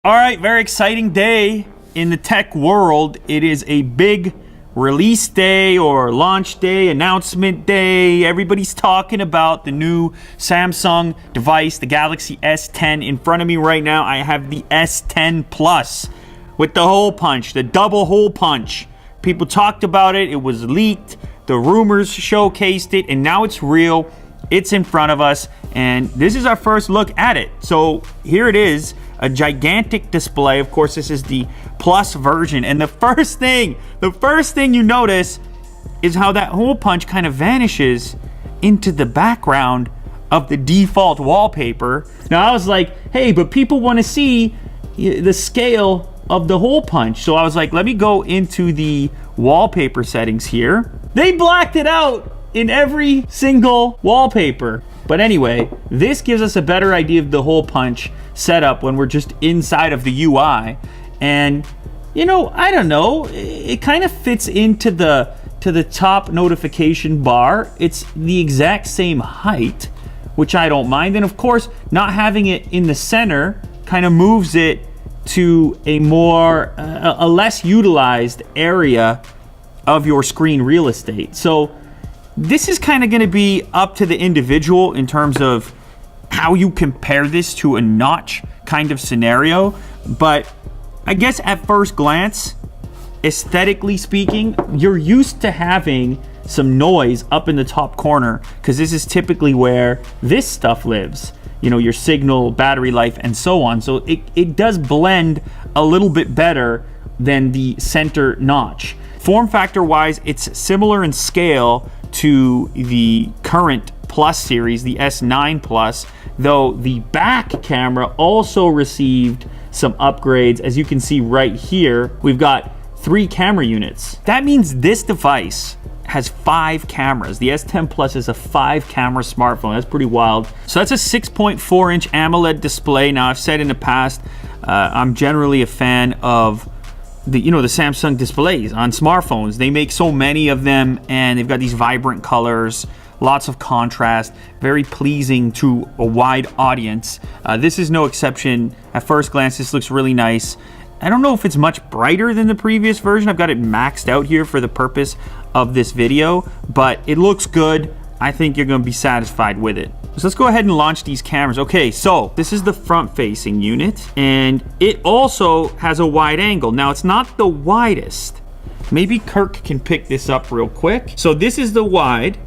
All right, very exciting day in the tech world. It is a big release day or launch day, announcement day. Everybody's talking about the new Samsung device, the Galaxy S10. In front of me right now, I have the S10 Plus with the hole punch, the double hole punch. People talked about it. It was leaked. The rumors showcased it, and now it's real. It's in front of us, and this is our first look at it. So here it is. A gigantic display. Of course, this is the Plus version. And the first thing you notice is how that hole punch kind of vanishes into the background of the default wallpaper. Now, I was like, hey, but people want to see the scale of the hole punch. So I was like, let me go into the wallpaper settings here. They blacked it out in every single wallpaper. But anyway, this gives us a better idea of the hole punch setup when we're just inside of the UI. And you know, I don't know, it kind of fits into the top notification bar. It's the exact same height, which I don't mind. And of course, not having it in the center kind of moves it to a more a less utilized area of your screen real estate. So this is kind of going to be up to the individual in terms of how you compare this to a notch kind of scenario. But I guess at first glance, aesthetically speaking, you're used to having some noise up in the top corner because this is typically where this stuff lives. You know, your signal, battery life, and so on. So it does blend a little bit better than the center notch. Form factor wise, it's similar in scale to the current Plus series, the S9 Plus, though the back camera also received some upgrades. As you can see right here, we've got 3 camera units. That means this device has 5 cameras. The S10 Plus is a 5 camera smartphone. That's pretty wild. So that's a 6.4 inch AMOLED display. Now, I've said in the past, I'm generally a fan of the Samsung displays on smartphones. They make so many of them, and they've got these vibrant colors, lots of contrast, very pleasing to a wide audience. This is no exception. At first glance, this looks really nice. I don't know if it's much brighter than the previous version. I've got it maxed out here for the purpose of this video, but it looks good. I think you're going to be satisfied with it. So let's go ahead and launch these cameras. Okay, so this is the front-facing unit, and it also has a wide angle. Now, it's not the widest. Maybe Kirk can pick this up real quick. So this is the wide,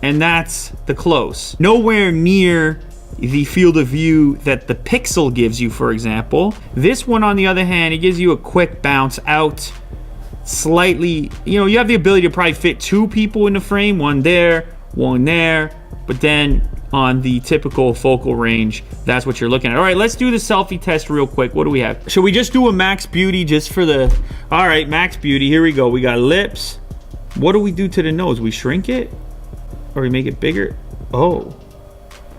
and that's the close. Nowhere near the field of view that the Pixel gives you, for example. This one, on the other hand, it gives you a quick bounce out. Slightly, you have the ability to probably fit 2 people in the frame, one there, but then on the typical focal range, that's what you're looking at. All right, let's do the selfie test real quick. What do we have? Should we just do a max beauty just for the... All right, max beauty, here we go. We got lips. What do we do to the nose? We shrink it? Or we make it bigger? Oh.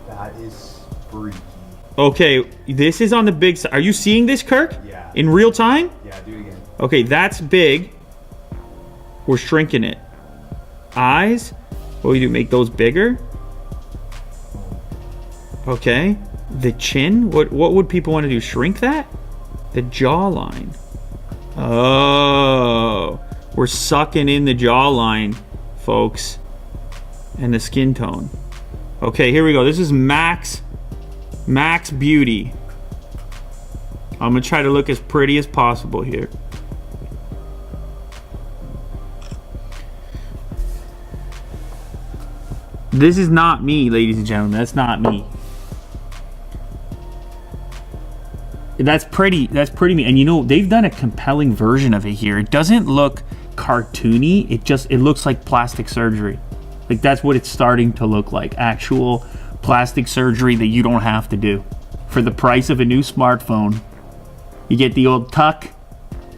That is freaky. Okay, this is on the big side. Are you seeing this, Kirk? Yeah. In real time? Yeah, do it again. Okay, that's big. We're shrinking it. Eyes? What do we do? Make those bigger? Okay. The chin? What would people want to do? Shrink that? The jawline. Oh. We're sucking in the jawline, folks. And the skin tone. Okay, here we go. This is max beauty. I'm going to try to look as pretty as possible here. This is not me, ladies and gentlemen. That's not me. That's pretty me. And they've done a compelling version of it here. It doesn't look cartoony. It looks like plastic surgery. Like, that's what it's starting to look like. Actual plastic surgery that you don't have to do. For the price of a new smartphone. You get the old tuck,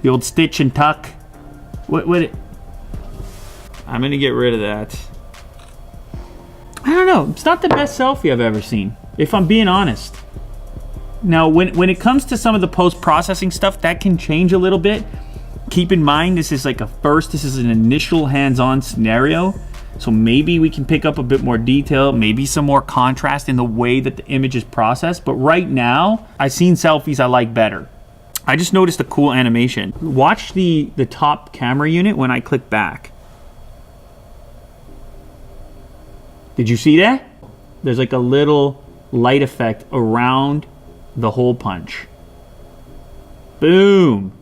the old stitch and tuck. I'm gonna get rid of that. I don't know. It's not the best selfie I've ever seen, if I'm being honest. Now, when it comes to some of the post-processing stuff, that can change a little bit. Keep in mind, this is an initial hands-on scenario. So maybe we can pick up a bit more detail, maybe some more contrast in the way that the image is processed. But right now, I've seen selfies I like better. I just noticed a cool animation. Watch the top camera unit when I click back. Did you see that? There's like a little light effect around the hole punch. Boom.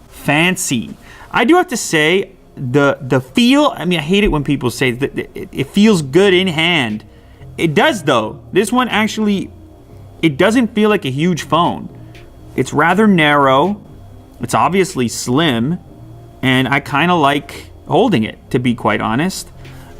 Fancy. I do have to say, the feel, I mean, I hate it when people say that it feels good in hand. It does though. This one actually, it doesn't feel like a huge phone. It's rather narrow. It's obviously slim, and I kind of like holding it, to be quite honest.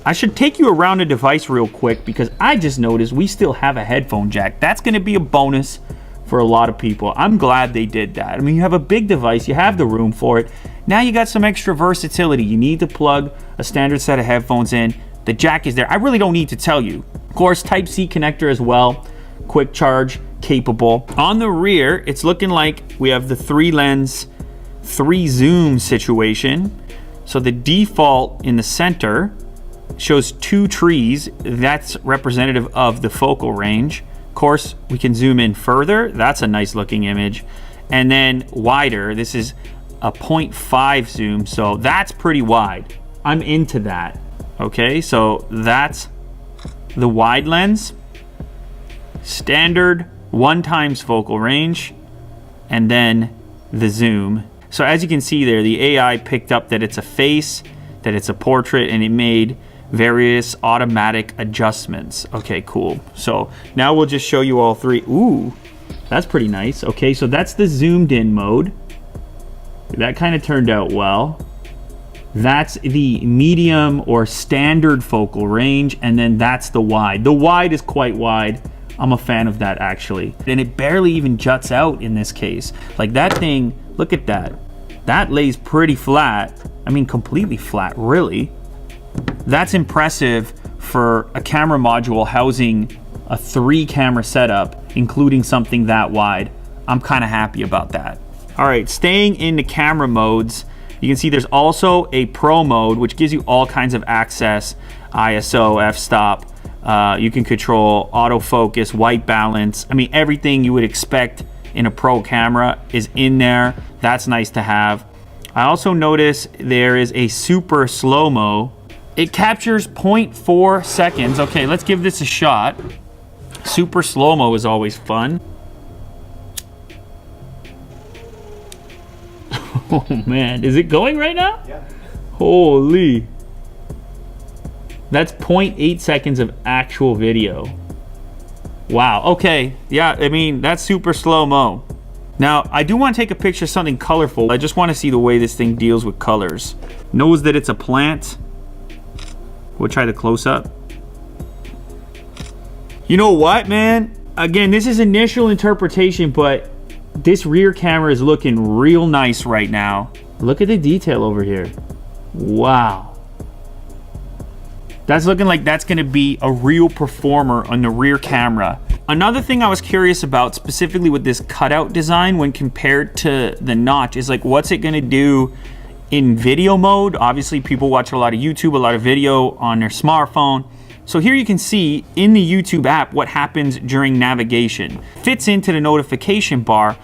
I should take you around the device real quick because I just noticed we still have a headphone jack. That's going to be a bonus for a lot of people. I'm glad they did that. I mean, you have a big device, you have the room for it. Now you got some extra versatility. You need to plug a standard set of headphones in. The jack is there. I really don't need to tell you. Of course, Type-C connector as well. Quick charge capable. On the rear, it's looking like we have the 3-lens, 3-zoom situation. So the default in the center shows 2 trees. That's representative of the focal range. Of course, we can zoom in further. That's a nice looking image. And then wider, this is a 0.5 zoom, so that's pretty wide. I'm into that. Okay, so that's the wide lens. Standard 1x focal range, and then the zoom. So as you can see there, the AI picked up that it's a face, that it's a portrait, and it made various automatic adjustments. Okay, cool. So now we'll just show you all 3. Ooh, that's pretty nice. Okay, so that's the zoomed in mode. That kind of turned out well. That's the medium or standard focal range, and then that's the wide. The wide is quite wide. I'm a fan of that actually. And it barely even juts out in this case. Like that thing, look at that. That lays pretty flat. I mean, completely flat, really. That's impressive for a camera module housing a 3-camera setup, including something that wide. I'm kind of happy about that. All right, staying in the camera modes, you can see there's also a pro mode, which gives you all kinds of access, ISO, f-stop. You can control autofocus, white balance. I mean, everything you would expect in a pro camera is in there. That's nice to have. I also notice there is a super slow-mo. It captures 0.4 seconds. Okay, let's give this a shot. Super slow-mo is always fun. Oh man, is it going right now? Yeah. Holy. That's 0.8 seconds of actual video. Wow, okay. Yeah, I mean, that's super slow-mo. Now, I do want to take a picture of something colorful. I just want to see the way this thing deals with colors. Knows that it's a plant. We'll try the close-up. You know what, man? Again, this is initial interpretation, but this rear camera is looking real nice right now. Look at the detail over here. Wow. That's looking like that's gonna be a real performer on the rear camera. Another thing I was curious about, specifically with this cutout design when compared to the notch, is like, what's it gonna do in video mode? Obviously, people watch a lot of YouTube, a lot of video on their smartphone. So here you can see in the YouTube app what happens during navigation. Fits into the notification bar,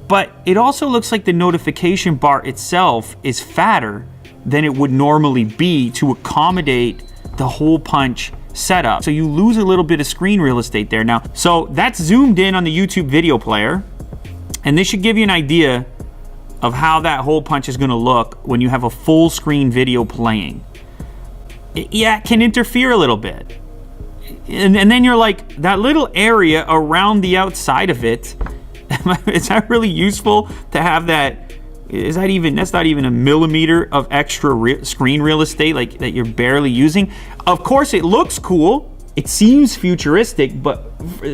but it also looks like the notification bar itself is fatter than it would normally be to accommodate the hole punch setup. So you lose a little bit of screen real estate there. Now, so that's zoomed in on the YouTube video player, and this should give you an idea of how that hole punch is gonna look when you have a full screen video playing. Yeah, it can interfere a little bit. And then you're like, that little area around the outside of it, is that really useful to have that? Is that even, that's not even a millimeter of extra screen real estate like that you're barely using. Of course it looks cool, it seems futuristic, but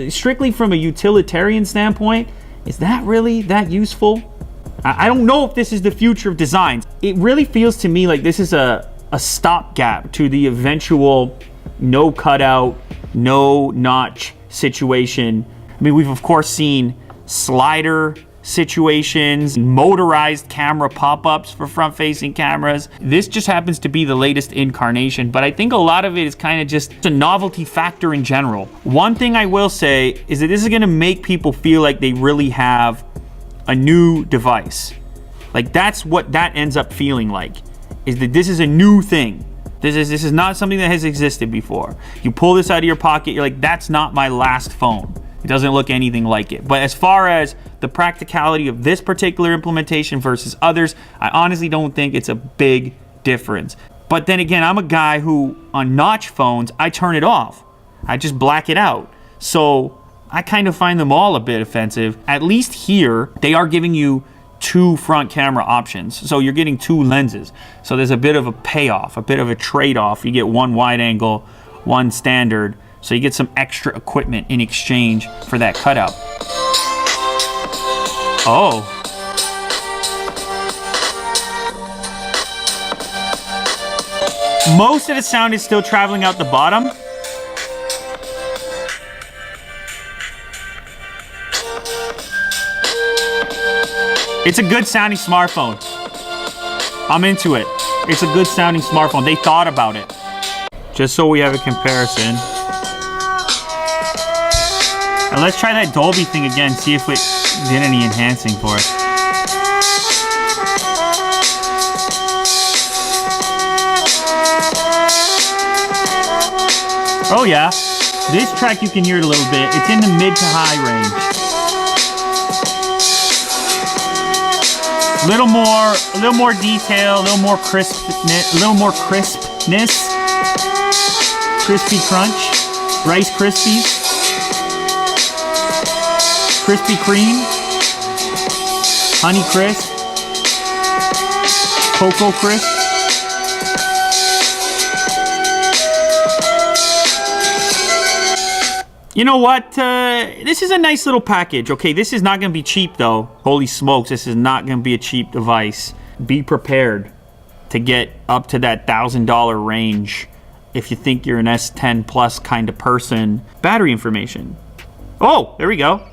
strictly from a utilitarian standpoint, is that really that useful? I don't know if this is the future of designs. It really feels to me like this is a stopgap to the eventual no cutout, no notch situation. I mean, we've of course seen slider situations, motorized camera pop-ups for front-facing cameras. This just happens to be the latest incarnation, but I think a lot of it is kind of just a novelty factor in general. One thing I will say is that this is going to make people feel like they really have a new device. Like, that's what that ends up feeling like, is that this is a new thing. This is not something that has existed before. You pull this out of your pocket, you're like, that's not my last phone. It doesn't look anything like it. But as far as the practicality of this particular implementation versus others, I honestly don't think it's a big difference. But then again, I'm a guy who, on notch phones, I turn it off. I just black it out. So I kind of find them all a bit offensive. At least here, they are giving you 2 front camera options. So you're getting 2 lenses. So there's a bit of a payoff, a bit of a trade-off. You get 1 wide angle, 1 standard. So you get some extra equipment in exchange for that cutout. Oh. Most of the sound is still traveling out the bottom. It's a good sounding smartphone. I'm into it. It's a good sounding smartphone. They thought about it. Just so we have a comparison. And let's try that Dolby thing again, see if it did any enhancing for it. Oh yeah, this track you can hear it a little bit. It's in the mid to high range. A little more detail, a little more crispness, crispy crunch, Rice Krispies. Krispy Kreme, Honey Crisp, Cocoa Crisp. You know what? This is a nice little package. Okay, this is not going to be cheap though. Holy smokes, this is not going to be a cheap device. Be prepared to get up to that $1,000 range if you think you're an S10 Plus kind of person. Battery information. Oh, there we go.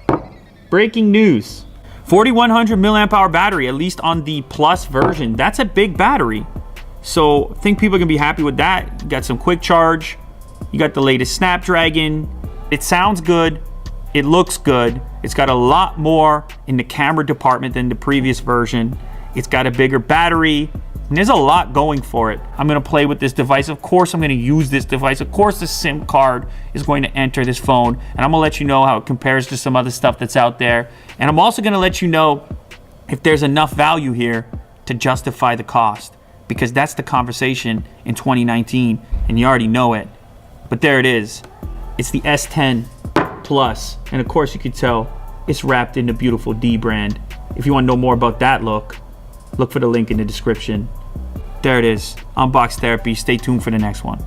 Breaking news. 4100 milliamp hour battery, at least on the Plus version. That's a big battery. So I think people are gonna be happy with that. You got some quick charge. You got the latest Snapdragon. It sounds good. It looks good. It's got a lot more in the camera department than the previous version. It's got a bigger battery. And there's a lot going for it. I'm gonna play with this device. Of course, I'm gonna use this device. Of course, the SIM card is going to enter this phone. And I'm gonna let you know how it compares to some other stuff that's out there. And I'm also gonna let you know if there's enough value here to justify the cost. Because that's the conversation in 2019, and you already know it. But there it is. It's the S10 Plus. And of course, you can tell it's wrapped in the beautiful D brand. If you wanna know more about that look for the link in the description. There it is. Unbox Therapy. Stay tuned for the next one.